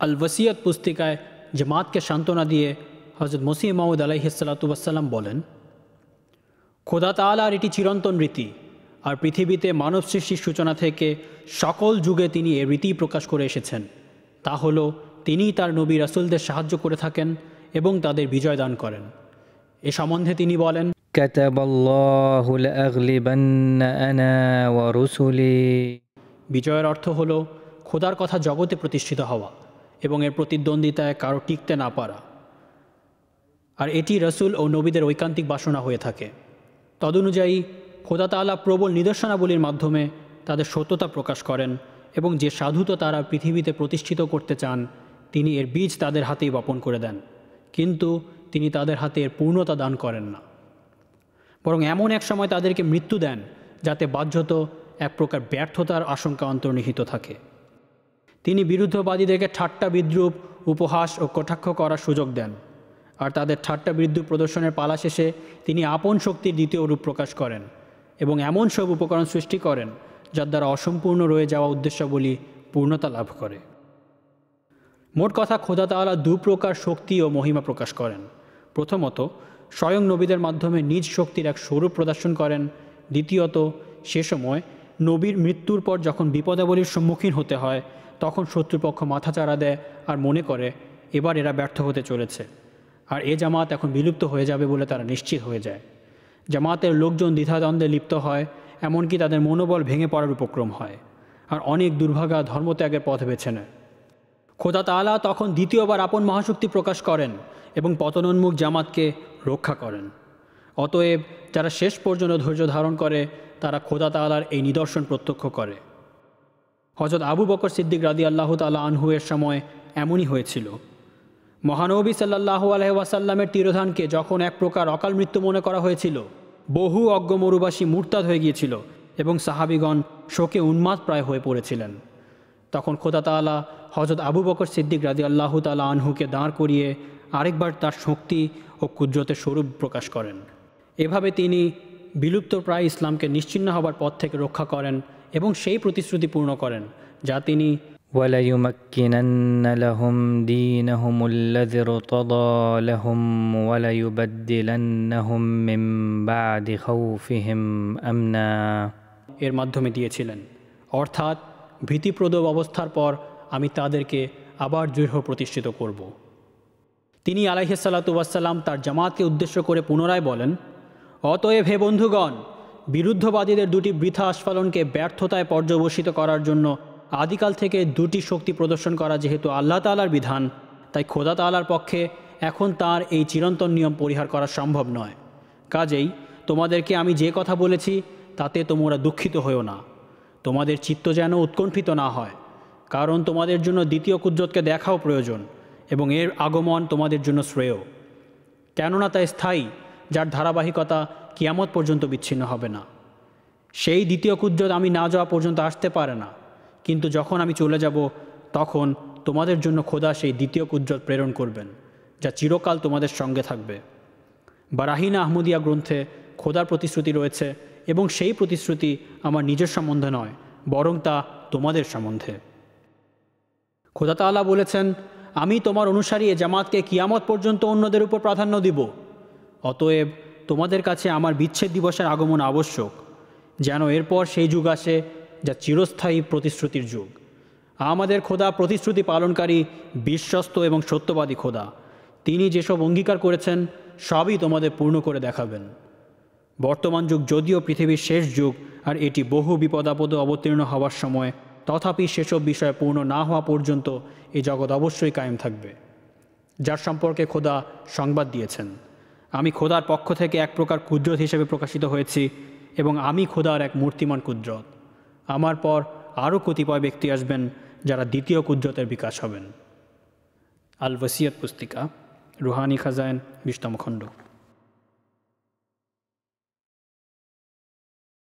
আল ওয়াসিয়াত পুস্তিকায় জামাতকে সান্ত্বনা দিয়ে হযরত মসিহ মাউদ আলাইহিসসালাতু ওয়াসসালাম বলেন, খোদা তাআলার এটি চিরন্তন রীতি, আর পৃথিবীতে মানব সৃষ্টির সূচনা থেকে সকল যুগে তিনি এ রীতি প্রকাশ করে এসেছেন। তা হলো তিনিই তার নবী রাসূলদের সাহায্য করে থাকেন এবং তাদের বিজয় দান করেন। এ সম্বন্ধে তিনি বলেন, কাতাবাল্লাহু লাআগলিবান্না আনা ওয়া রুসুলি। বিজয়ের অর্থ হলো খোদার কথা জগতে প্রতিষ্ঠিত হওয়া এবং এর প্রতিদ্বন্দ্বিতায় কারো টিকতে না পারা। আর এটি রসুল ও নবীদের ঐকান্তিক বাসনা হয়ে থাকে। তদনুযায়ী খোদা তাআলা প্রবল নিদর্শনাবলীর মাধ্যমে তাদের সত্যতা প্রকাশ করেন এবং যে সাধুতা তারা পৃথিবীতে প্রতিষ্ঠিত করতে চান তিনি এর বীজ তাদের হাতেই বপন করে দেন, কিন্তু তিনি তাদের হাতে এর পূর্ণতা দান করেন না, বরং এমন এক সময় তাদেরকে মৃত্যু দেন যাতে বাহ্যত এক প্রকার ব্যর্থতার আশঙ্কা অন্তর্নিহিত থাকে। তিনি বিরুদ্ধবাদীদেরকে ঠাট্টা বিদ্রূপ, উপহাস ও কটাক্ষ করার সুযোগ দেন, আর তাদের ঠাট্টা বিদ্রূপ প্রদর্শনের পালা শেষে তিনি আপন শক্তির দ্বিতীয় রূপ প্রকাশ করেন এবং এমন সব উপকরণ সৃষ্টি করেন যার দ্বারা অসম্পূর্ণ রয়ে যাওয়া উদ্দেশ্যাবলী পূর্ণতা লাভ করে। মোট কথা, খোদা তাআলা দু প্রকার শক্তি ও মহিমা প্রকাশ করেন। প্রথমত, স্বয়ং নবীদের মাধ্যমে নিজ শক্তির এক স্বরূপ প্রদর্শন করেন। দ্বিতীয়ত, সে সময় নবীর মৃত্যুর পর যখন বিপদাবলীর সম্মুখীন হতে হয় তখন শত্রুপক্ষ মাথাচাড়া দেয় আর মনে করে এবার এরা ব্যর্থ হতে চলেছে, আর এ জামাত এখন বিলুপ্ত হয়ে যাবে বলে তারা নিশ্চিত হয়ে যায়। জামাতের লোকজন দ্বিধাদ্বন্দ্বে লিপ্ত হয়, এমনকি তাদের মনোবল ভেঙে পড়ার উপক্রম হয়, আর অনেক দুর্ভাগা ধর্মত্যাগের পথ বেছে নেয়। খোদা তাআলা তখন দ্বিতীয়বার আপন মহাশক্তি প্রকাশ করেন এবং পতনোন্মুখ জামাতকে রক্ষা করেন। অতএব যারা শেষ পর্যন্ত ধৈর্য ধারণ করে তারা খোদা তাআলার এই নিদর্শন প্রত্যক্ষ করে। হযরত আবু বকর সিদ্দিক রাদিয়াল্লাহু তাআলা আনহু এর সময় এমনই হয়েছিল। মহানবী সাল্লাল্লাহু আলাইহি ওয়াসাল্লামের তিরোধানকে যখন এক প্রকার অকাল মৃত্যু মনে করা হয়েছিল, বহু অজ্ঞ মরুবাসী মুরতাদ হয়ে গিয়েছিল এবং সাহাবীগণ শোকে উন্মাদ প্রায় হয়ে পড়েছিলেন। তখন খোদা তাআলা হযরত আবু বকর সিদ্দিক রাদিয়াল্লাহু তাআলা আনহুকে দাঁড় করিয়ে আরেকবার তার শক্তি ও কুদরতের স্বরূপ প্রকাশ করেন। এভাবে তিনি বিলুপ্তপ্রায় ইসলামকে নিশ্চিহ্ন হবার পথ থেকে রক্ষা করেন এবং সেই প্রতিশ্রুতি পূর্ণ করেন যা তিনি وَلَيُمَكِّنَنَّ لَهُمْ دِينَهُمُ الَّذِي ارْتَضَىٰ لَهُمْ وَلَيُبَدِّلَنَّهُمْ مِنْ بَعْدِ خَوْفِهِمْ أَمْنًا এর মাধ্যমে দিয়েছিলেন, অর্থাৎ ভীতিপ্রদ অবস্থার পর আমি তাদেরকে আবার দৃঢ় প্রতিষ্ঠিত করব। তিনি আলাইহিসসালাতু ওয়াসসালাম তার জামাতকে উদ্দেশ্য করে পুনরায় বলেন, অতএব হে বন্ধুগণ, বিরুদ্ধবাদীদের দুটি বৃথা আস্ফালনকে ব্যর্থতায় পর্যবসিত করার জন্য আদিকাল থেকে দুটি শক্তি প্রদর্শন করা যেহেতু আল্লাহ তাআলার বিধান, তাই খোদা তাআলার পক্ষে এখন তার এই চিরন্তন নিয়ম পরিহার করা সম্ভব নয়। কাজেই তোমাদেরকে আমি যে কথা বলেছি তাতে তোমরা দুঃখিত হও না, তোমাদের চিত্ত যেন উৎকণ্ঠিত না হয়, কারণ তোমাদের জন্য দ্বিতীয় কুদরতকে দেখাও প্রয়োজন এবং এর আগমন তোমাদের জন্য শ্রেয়, কেননা তা স্থায়ী, যার ধারাবাহিকতা কিয়ামত পর্যন্ত বিচ্ছিন্ন হবে না। সেই দ্বিতীয় কুদরত আমি না যাওয়া পর্যন্ত আসতে পারে না, কিন্তু যখন আমি চলে যাব তখন তোমাদের জন্য খোদা সেই দ্বিতীয় কুদরত প্রেরণ করবেন যা চিরকাল তোমাদের সঙ্গে থাকবে। বারাহিন আহমদিয়া গ্রন্থে খোদার প্রতিশ্রুতি রয়েছে এবং সেই প্রতিশ্রুতি আমার নিজের সম্বন্ধে নয়, বরং তা তোমাদের সম্বন্ধে। খোদা তাআলা বলেছেন, আমি তোমার অনুসারী এ জামাতকে কিয়ামত পর্যন্ত অন্যদের উপর প্রাধান্য দিব। অতএব তোমাদের কাছে আমার বিচ্ছেদ দিবসের আগমন আবশ্যক, যেন এরপর সেই যুগ আসে যা চিরস্থায়ী প্রতিশ্রুতির যুগ। আমাদের খোদা প্রতিশ্রুতি পালনকারী, বিশ্বস্ত এবং সত্যবাদী খোদা। তিনি যেসব অঙ্গীকার করেছেন সবই তোমাদের পূর্ণ করে দেখাবেন। বর্তমান যুগ যদিও পৃথিবীর শেষ যুগ আর এটি বহু বিপদাপদে অবতীর্ণ হওয়ার সময়, তথাপি সেসব বিষয় পূর্ণ না হওয়া পর্যন্ত এই জগৎ অবশ্যই কায়েম থাকবে, যার সম্পর্কে খোদা সংবাদ দিয়েছেন। আমি খোদার পক্ষ থেকে এক প্রকার কুদরত হিসেবে প্রকাশিত হয়েছি এবং আমি খোদার এক মূর্তিমান কুদরত। আমার পর আরও কতিপয় ব্যক্তি আসবেন যারা দ্বিতীয় কুদরতের বিকাশ হবেন। আল ওয়াসিয়াত পুস্তিকা, রুহানি খাজাইন, 20তম খণ্ড।